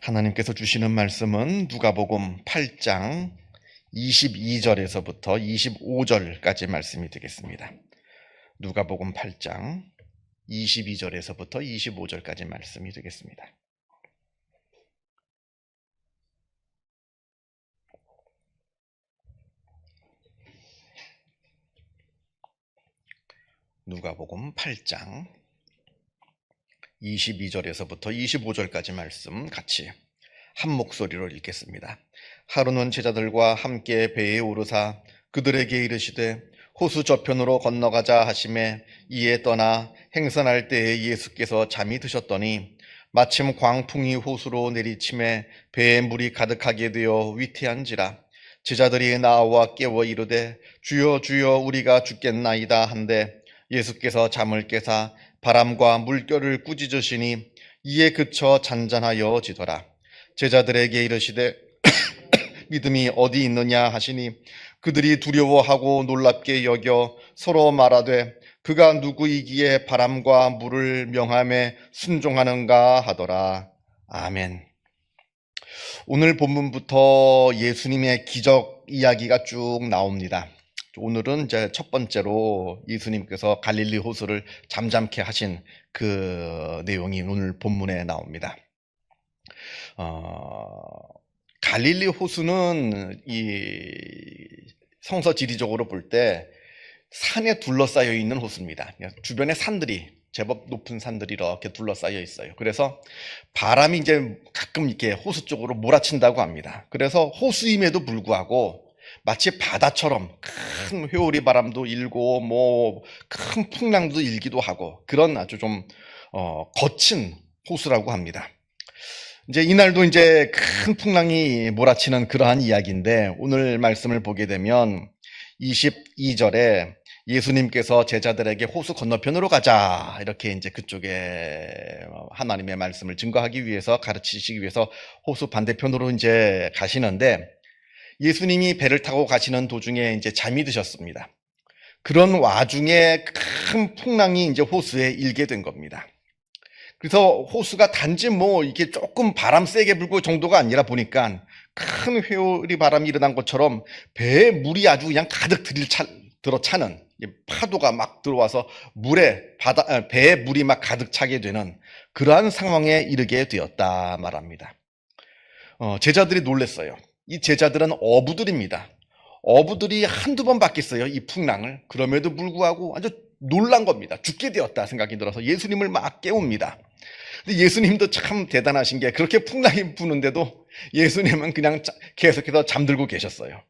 하나님께서 주시는 말씀은 누가복음 8장 22절에서부터 25절까지 말씀이 되겠습니다. 누가복음 8장 22절에서부터 25절까지 말씀이 되겠습니다. 누가복음 8장 22절에서부터 25절까지 말씀 같이 한 목소리로 읽겠습니다. 하루는 제자들과 함께 배에 오르사 그들에게 이르시되 호수 저편으로 건너가자 하시매 이에 떠나 행선할 때에 예수께서 잠이 드셨더니 마침 광풍이 호수로 내리침에 배에 물이 가득하게 되어 위태한지라 제자들이 나와 깨워 이르되 주여 주여 우리가 죽겠나이다 한데 예수께서 잠을 깨사 바람과 물결을 꾸짖으시니 이에 그쳐 잔잔하여 지더라. 제자들에게 이르시되 믿음이 어디 있느냐 하시니 그들이 두려워하고 놀랍게 여겨 서로 말하되 그가 누구이기에 바람과 물을 명함에 순종하는가 하더라. 아멘. 오늘 본문부터 예수님의 기적 이야기가 쭉 나옵니다. 오늘은 이제 첫 번째로 예수님께서 갈릴리 호수를 잠잠케 하신 그 내용이 오늘 본문에 나옵니다. 갈릴리 호수는 이 성서 지리적으로 볼 때 산에 둘러싸여 있는 호수입니다. 주변에 산들이 제법 높은 산들이 이렇게 둘러싸여 있어요. 그래서 바람이 이제 가끔 이렇게 호수 쪽으로 몰아친다고 합니다. 그래서 호수임에도 불구하고 마치 바다처럼 큰 회오리 바람도 일고 뭐 큰 풍랑도 일기도 하고 그런 아주 좀 거친 호수라고 합니다. 이제 이날도 이제 큰 풍랑이 몰아치는 그러한 이야기인데 오늘 말씀을 보게 되면 22절에 예수님께서 제자들에게 호수 건너편으로 가자 이렇게 이제 그쪽에 하나님의 말씀을 증거하기 위해서 가르치시기 위해서 호수 반대편으로 이제 가시는데 예수님이 배를 타고 가시는 도중에 이제 잠이 드셨습니다. 그런 와중에 큰 풍랑이 이제 호수에 일게 된 겁니다. 그래서 호수가 단지 뭐 이게 조금 바람 세게 불고 정도가 아니라 보니까 큰 회오리 바람이 일어난 것처럼 배에 물이 아주 그냥 가득 들어차는 파도가 막 들어와서 배에 물이 막 가득 차게 되는 그러한 상황에 이르게 되었다 말합니다. 제자들이 놀랐어요. 이 제자들은 어부들입니다. 어부들이 한두 번 봤겠어요, 이 풍랑을. 그럼에도 불구하고 아주 놀란 겁니다. 죽게 되었다 생각이 들어서 예수님을 막 깨웁니다. 근데 예수님도 참 대단하신 게 그렇게 풍랑이 부는데도 예수님은 그냥 계속해서 잠들고 계셨어요.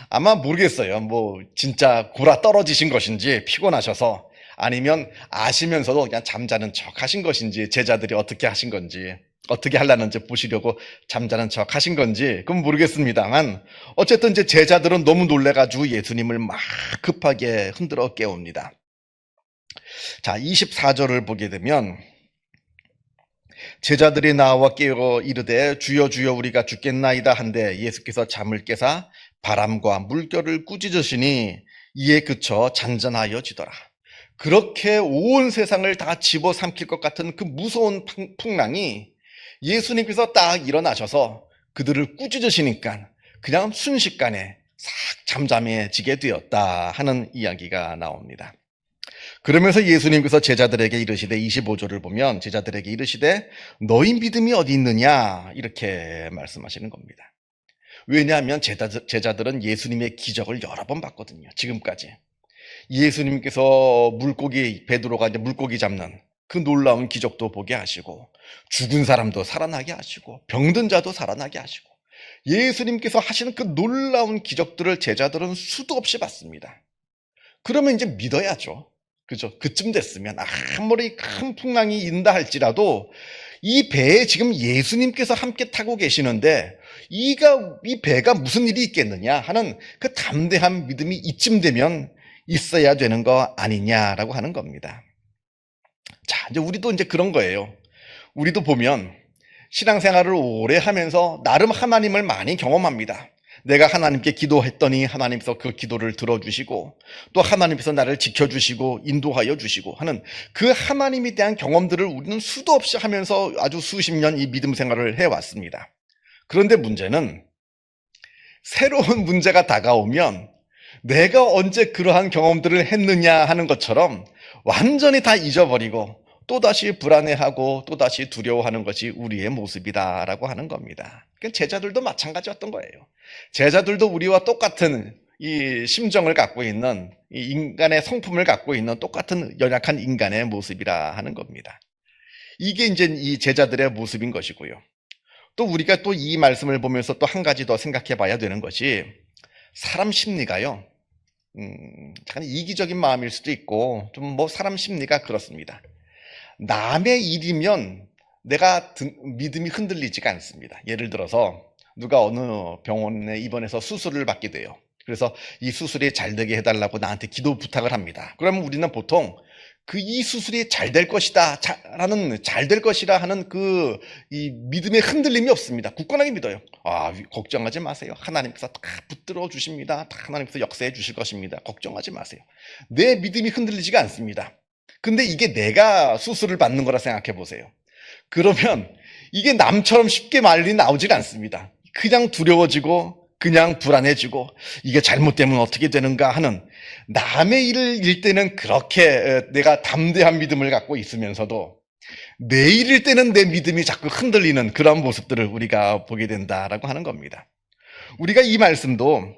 아마 모르겠어요. 뭐 진짜 골아 떨어지신 것인지 피곤하셔서 아니면 아시면서도 그냥 잠자는 척 하신 것인지 제자들이 어떻게 하신 건지 어떻게 하려는지 보시려고 잠자는 척 하신 건지 그건 모르겠습니다만 어쨌든 이제 제자들은 너무 놀래가지고 예수님을 막 급하게 흔들어 깨웁니다. 자, 24절을 보게 되면 제자들이 나와 깨어 이르되 주여 주여 우리가 죽겠나이다 한데 예수께서 잠을 깨사 바람과 물결을 꾸짖으시니 이에 그쳐 잔잔하여 지더라. 그렇게 온 세상을 다 집어삼킬 것 같은 그 무서운 풍랑이 예수님께서 딱 일어나셔서 그들을 꾸짖으시니까 그냥 순식간에 싹 잠잠해지게 되었다 하는 이야기가 나옵니다. 그러면서 예수님께서 제자들에게 이르시되 25절을 보면 제자들에게 이르시되 너희 믿음이 어디 있느냐 이렇게 말씀하시는 겁니다. 왜냐하면 제자들은 예수님의 기적을 여러 번 봤거든요. 지금까지. 예수님께서 베드로가 이제 물고기 잡는 그 놀라운 기적도 보게 하시고 죽은 사람도 살아나게 하시고 병든 자도 살아나게 하시고 예수님께서 하시는 그 놀라운 기적들을 제자들은 수도 없이 봤습니다. 그러면 이제 믿어야죠. 그죠? 그쯤 됐으면 아무리 큰 풍랑이 인다 할지라도 이 배에 지금 예수님께서 함께 타고 계시는데 이 배가 무슨 일이 있겠느냐 하는 그 담대한 믿음이 이쯤 되면 있어야 되는 거 아니냐라고 하는 겁니다. 자, 이제 우리도 이제 그런 거예요. 우리도 보면 신앙생활을 오래 하면서 나름 하나님을 많이 경험합니다. 내가 하나님께 기도했더니 하나님께서 그 기도를 들어주시고 또 하나님께서 나를 지켜주시고 인도하여 주시고 하는 그 하나님에 대한 경험들을 우리는 수도 없이 하면서 아주 수십 년 이 믿음 생활을 해왔습니다. 그런데 문제는 새로운 문제가 다가오면 내가 언제 그러한 경험들을 했느냐 하는 것처럼 완전히 다 잊어버리고 또다시 불안해하고 또다시 두려워하는 것이 우리의 모습이다라고 하는 겁니다. 제자들도 마찬가지였던 거예요. 제자들도 우리와 똑같은 이 심정을 갖고 있는 이 인간의 성품을 갖고 있는 똑같은 연약한 인간의 모습이라 하는 겁니다. 이게 이제 이 제자들의 모습인 것이고요. 또 우리가 또 이 말씀을 보면서 또 한 가지 더 생각해 봐야 되는 것이 사람 심리가요. 약간 이기적인 마음일 수도 있고 좀 사람 심리가 그렇습니다. 남의 일이면 내가 믿음이 흔들리지가 않습니다. 예를 들어서 누가 어느 병원에 입원해서 수술을 받게 돼요. 그래서 이 수술이 잘 되게 해달라고 나한테 기도 부탁을 합니다. 그러면 우리는 보통 이 수술이 잘 될 것이다 잘 될 것이라 하는 이 믿음의 흔들림이 없습니다. 굳건하게 믿어요. 걱정하지 마세요. 하나님께서 다 붙들어 주십니다. 다 하나님께서 역사해 주실 것입니다. 걱정하지 마세요. 내 믿음이 흔들리지가 않습니다. 근데 이게 내가 수술을 받는 거라 생각해 보세요. 그러면 이게 남처럼 쉽게 말이 나오질 않습니다. 그냥 두려워지고 그냥 불안해지고 이게 잘못되면 어떻게 되는가 하는 남의 일을 일 때는 그렇게 내가 담대한 믿음을 갖고 있으면서도 내 일일 때는 내 믿음이 자꾸 흔들리는 그런 모습들을 우리가 보게 된다라고 하는 겁니다. 우리가 이 말씀도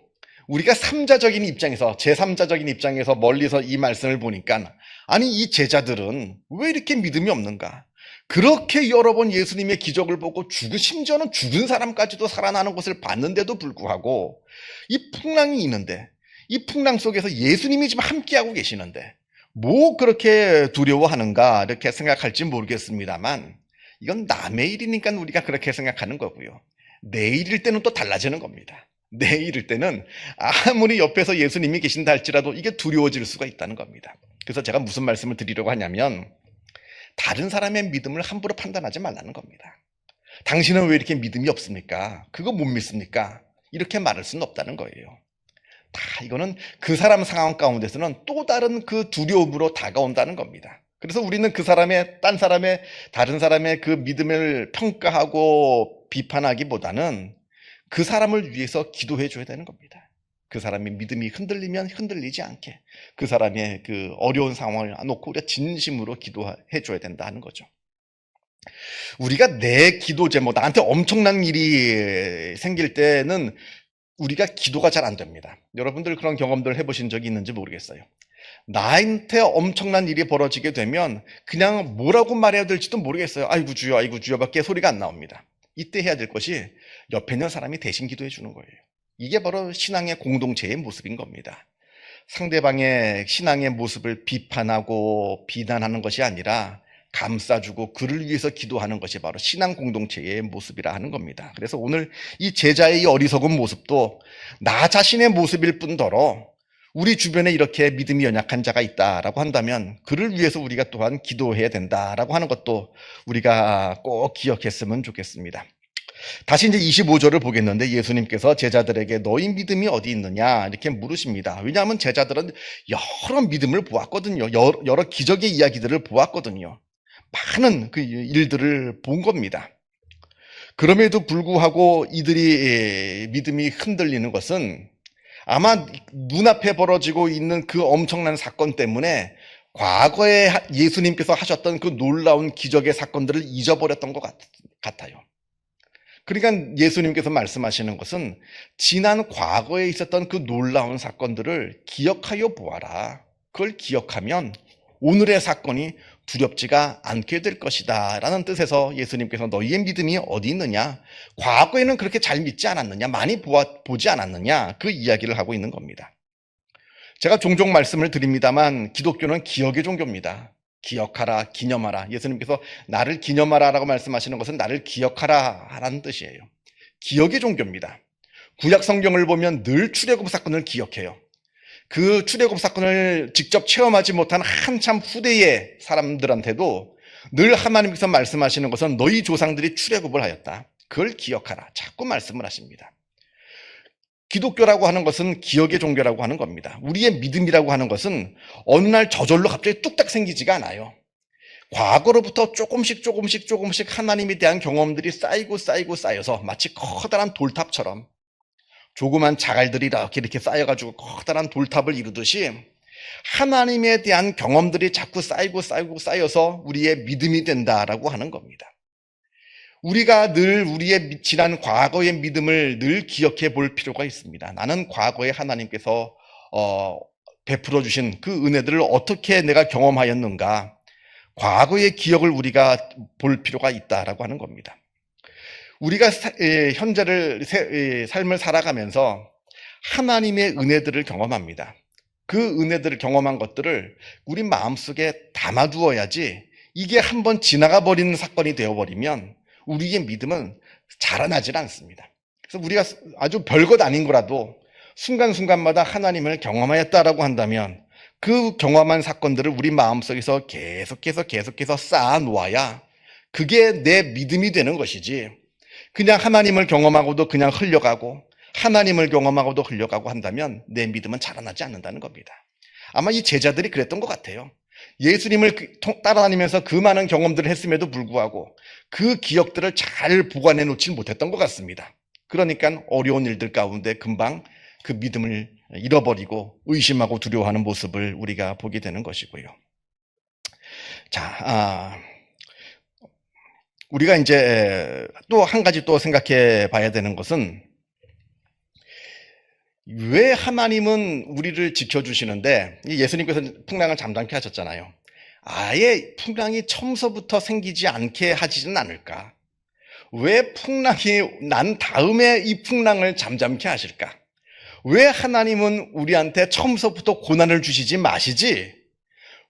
우리가 삼자적인 입장에서 제3자적인 입장에서 멀리서 이 말씀을 보니까 아니 이 제자들은 왜 이렇게 믿음이 없는가? 그렇게 여러 번 예수님의 기적을 보고 심지어는 죽은 사람까지도 살아나는 것을 봤는데도 불구하고 이 풍랑이 있는데 이 풍랑 속에서 예수님이 지금 함께하고 계시는데 뭐 그렇게 두려워하는가 이렇게 생각할지 모르겠습니다만 이건 남의 일이니까 우리가 그렇게 생각하는 거고요. 내 일일 때는 또 달라지는 겁니다. 내 일일 때는 아무리 옆에서 예수님이 계신다 할지라도 이게 두려워질 수가 있다는 겁니다. 그래서 제가 무슨 말씀을 드리려고 하냐면 다른 사람의 믿음을 함부로 판단하지 말라는 겁니다. 당신은 왜 이렇게 믿음이 없습니까? 그거 못 믿습니까? 이렇게 말할 수는 없다는 거예요. 이거는 그 사람 상황 가운데서는 또 다른 그 두려움으로 다가온다는 겁니다. 그래서 우리는 다른 사람의 그 믿음을 평가하고 비판하기보다는 그 사람을 위해서 기도해 줘야 되는 겁니다. 그 사람의 믿음이 흔들리면 흔들리지 않게 그 사람의 그 어려운 상황을 놓고 우리가 진심으로 기도해 줘야 된다 하는 거죠. 우리가 내 기도 제목, 나한테 엄청난 일이 생길 때는 우리가 기도가 잘 안 됩니다. 여러분들 그런 경험들 해보신 적이 있는지 모르겠어요. 나한테 엄청난 일이 벌어지게 되면 그냥 뭐라고 말해야 될지도 모르겠어요. 아이고 주여 밖에 소리가 안 나옵니다. 이때 해야 될 것이 옆에 있는 사람이 대신 기도해 주는 거예요. 이게 바로 신앙의 공동체의 모습인 겁니다. 상대방의 신앙의 모습을 비판하고 비난하는 것이 아니라 감싸주고 그를 위해서 기도하는 것이 바로 신앙 공동체의 모습이라 하는 겁니다. 그래서 오늘 이 제자의 이 어리석은 모습도 나 자신의 모습일 뿐더러 우리 주변에 이렇게 믿음이 연약한 자가 있다라고 한다면 그를 위해서 우리가 또한 기도해야 된다라고 하는 것도 우리가 꼭 기억했으면 좋겠습니다. 다시 이제 25절을 보겠는데 예수님께서 제자들에게 너희 믿음이 어디 있느냐 이렇게 물으십니다. 왜냐하면 제자들은 여러 믿음을 보았거든요. 여러 기적의 이야기들을 보았거든요. 많은 그 일들을 본 겁니다. 그럼에도 불구하고 이들이 믿음이 흔들리는 것은 아마 눈앞에 벌어지고 있는 그 엄청난 사건 때문에 과거에 예수님께서 하셨던 그 놀라운 기적의 사건들을 잊어버렸던 것 같아요. 그러니까 예수님께서 말씀하시는 것은 지난 과거에 있었던 그 놀라운 사건들을 기억하여 보아라. 그걸 기억하면 오늘의 사건이 두렵지가 않게 될 것이다 라는 뜻에서 예수님께서 너희의 믿음이 어디 있느냐, 과거에는 그렇게 잘 믿지 않았느냐, 많이 보지 않았느냐, 그 이야기를 하고 있는 겁니다. 제가 종종 말씀을 드립니다만 기독교는 기억의 종교입니다. 기억하라, 기념하라. 예수님께서 나를 기념하라 라고 말씀하시는 것은 나를 기억하라 라는 뜻이에요. 기억의 종교입니다. 구약 성경을 보면 늘 출애굽 사건을 기억해요. 그 출애굽 사건을 직접 체험하지 못한 한참 후대의 사람들한테도 늘 하나님께서 말씀하시는 것은 너희 조상들이 출애굽을 하였다. 그걸 기억하라. 자꾸 말씀을 하십니다. 기독교라고 하는 것은 기억의 종교라고 하는 겁니다. 우리의 믿음이라고 하는 것은 어느 날 저절로 갑자기 뚝딱 생기지가 않아요. 과거로부터 조금씩 하나님에 대한 경험들이 쌓여서 마치 커다란 돌탑처럼 조그만 자갈들이 이렇게 쌓여가지고 커다란 돌탑을 이루듯이 하나님에 대한 경험들이 자꾸 쌓여서 우리의 믿음이 된다라고 하는 겁니다. 우리가 늘 우리의 지난 과거의 믿음을 늘 기억해 볼 필요가 있습니다. 나는 과거에 하나님께서 베풀어 주신 그 은혜들을 어떻게 내가 경험하였는가, 과거의 기억을 우리가 볼 필요가 있다라고 하는 겁니다. 우리가 현재를 삶을 살아가면서 하나님의 은혜들을 경험합니다. 그 은혜들을 경험한 것들을 우리 마음속에 담아두어야지, 이게 한번 지나가 버리는 사건이 되어버리면 우리의 믿음은 자라나질 않습니다. 그래서 우리가 아주 별것 아닌 거라도 순간순간마다 하나님을 경험하였다라고 한다면 그 경험한 사건들을 우리 마음속에서 계속해서 쌓아 놓아야 그게 내 믿음이 되는 것이지, 그냥 하나님을 경험하고도 그냥 흘려가고 하나님을 경험하고도 흘려가고 한다면 내 믿음은 자라나지 않는다는 겁니다. 아마 이 제자들이 그랬던 것 같아요. 예수님을 따라다니면서 그 많은 경험들을 했음에도 불구하고 그 기억들을 잘 보관해 놓지 못했던 것 같습니다. 그러니까 어려운 일들 가운데 금방 그 믿음을 잃어버리고 의심하고 두려워하는 모습을 우리가 보게 되는 것이고요. 자, 우리가 이제 또 한 가지 또 생각해 봐야 되는 것은, 왜 하나님은 우리를 지켜주시는데, 예수님께서 풍랑을 잠잠케 하셨잖아요. 아예 풍랑이 처음서부터 생기지 않게 하지는 않을까? 왜 풍랑이 난 다음에 이 풍랑을 잠잠케 하실까? 왜 하나님은 우리한테 처음서부터 고난을 주시지 마시지?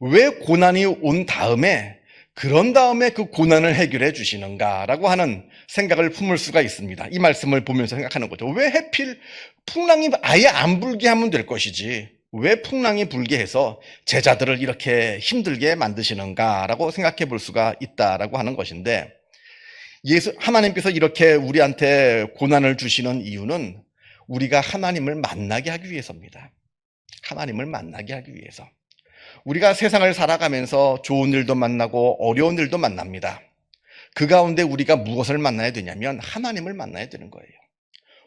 왜 고난이 온 다음에, 그런 다음에 그 고난을 해결해 주시는가라고 하는 생각을 품을 수가 있습니다. 이 말씀을 보면서 생각하는 거죠. 왜 하필 풍랑이 아예 안 불게 하면 될 것이지, 왜 풍랑이 불게 해서 제자들을 이렇게 힘들게 만드시는가라고 생각해 볼 수가 있다라고 하는 것인데, 하나님께서 이렇게 우리한테 고난을 주시는 이유는 우리가 하나님을 만나게 하기 위해서입니다. 하나님을 만나게 하기 위해서. 우리가 세상을 살아가면서 좋은 일도 만나고 어려운 일도 만납니다. 그 가운데 우리가 무엇을 만나야 되냐면 하나님을 만나야 되는 거예요.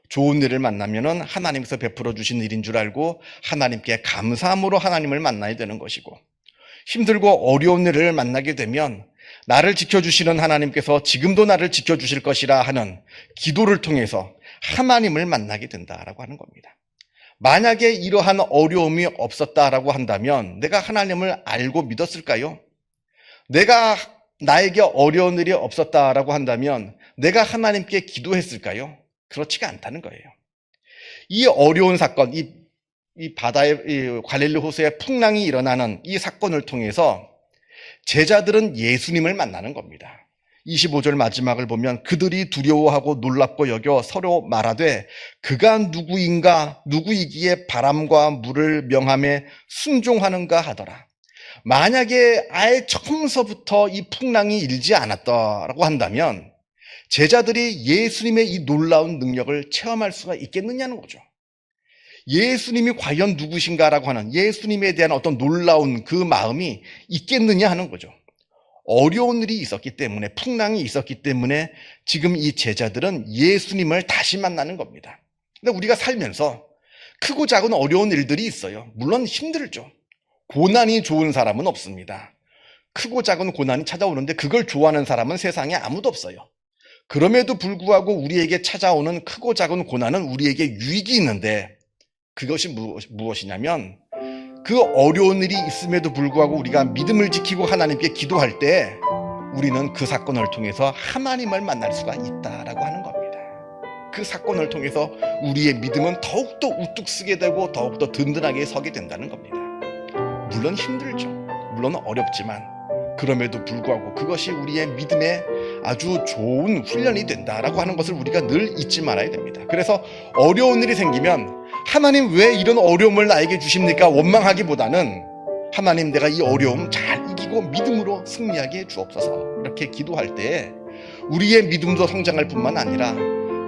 좋은 일을 만나면은 하나님께서 베풀어 주신 일인 줄 알고 하나님께 감사함으로 하나님을 만나야 되는 것이고, 힘들고 어려운 일을 만나게 되면 나를 지켜주시는 하나님께서 지금도 나를 지켜주실 것이라 하는 기도를 통해서 하나님을 만나게 된다라고 하는 겁니다. 만약에 이러한 어려움이 없었다라고 한다면 내가 하나님을 알고 믿었을까요? 나에게 어려운 일이 없었다라고 한다면 내가 하나님께 기도했을까요? 그렇지가 않다는 거예요. 이 어려운 사건, 이 바다의 갈릴리 호수에 풍랑이 일어나는 이 사건을 통해서 제자들은 예수님을 만나는 겁니다. 25절 마지막을 보면 그들이 두려워하고 놀랍고 여겨 서로 말하되 그가 누구이기에 바람과 물을 명함에 순종하는가 하더라. 만약에 아예 처음서부터 이 풍랑이 일지 않았다라고 한다면 제자들이 예수님의 이 놀라운 능력을 체험할 수가 있겠느냐는 거죠. 예수님이 과연 누구신가라고 하는 예수님에 대한 어떤 놀라운 그 마음이 있겠느냐 하는 거죠. 어려운 일이 있었기 때문에, 풍랑이 있었기 때문에 지금 이 제자들은 예수님을 다시 만나는 겁니다. 근데 우리가 살면서 크고 작은 어려운 일들이 있어요. 물론 힘들죠. 고난이 좋은 사람은 없습니다. 크고 작은 고난이 찾아오는데 그걸 좋아하는 사람은 세상에 아무도 없어요. 그럼에도 불구하고 우리에게 찾아오는 크고 작은 고난은 우리에게 유익이 있는데, 그것이 무엇이냐면 그 어려운 일이 있음에도 불구하고 우리가 믿음을 지키고 하나님께 기도할 때 우리는 그 사건을 통해서 하나님을 만날 수가 있다라고 하는 겁니다. 그 사건을 통해서 우리의 믿음은 더욱더 우뚝 서게 되고 더욱더 든든하게 서게 된다는 겁니다. 물론 힘들죠. 물론 어렵지만 그럼에도 불구하고 그것이 우리의 믿음의 아주 좋은 훈련이 된다라고 하는 것을 우리가 늘 잊지 말아야 됩니다. 그래서 어려운 일이 생기면 하나님 왜 이런 어려움을 나에게 주십니까? 원망하기보다는 하나님 내가 이 어려움 잘 이기고 믿음으로 승리하게 해 주옵소서, 이렇게 기도할 때 우리의 믿음도 성장할 뿐만 아니라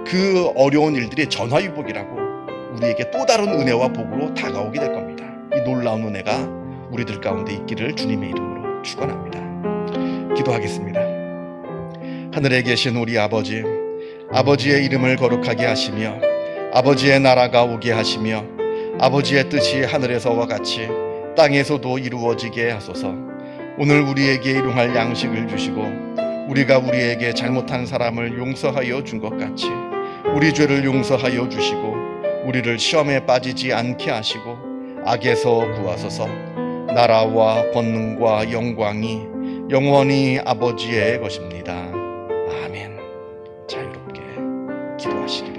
그 어려운 일들이 전화위복이라고 우리에게 또 다른 은혜와 복으로 다가오게 될 겁니다. 이 놀라운 은혜가 우리들 가운데 있기를 주님의 이름으로 축원합니다. 기도하겠습니다. 하늘에 계신 우리 아버지, 아버지의 이름을 거룩하게 하시며 아버지의 나라가 오게 하시며 아버지의 뜻이 하늘에서와 같이 땅에서도 이루어지게 하소서. 오늘 우리에게 일용할 양식을 주시고 우리가 우리에게 잘못한 사람을 용서하여 준 것 같이 우리 죄를 용서하여 주시고 우리를 시험에 빠지지 않게 하시고 악에서 구하소서. 나라와 권능과 영광이 영원히 아버지의 것입니다. 아멘. 자유롭게 기도하시기 바랍니다.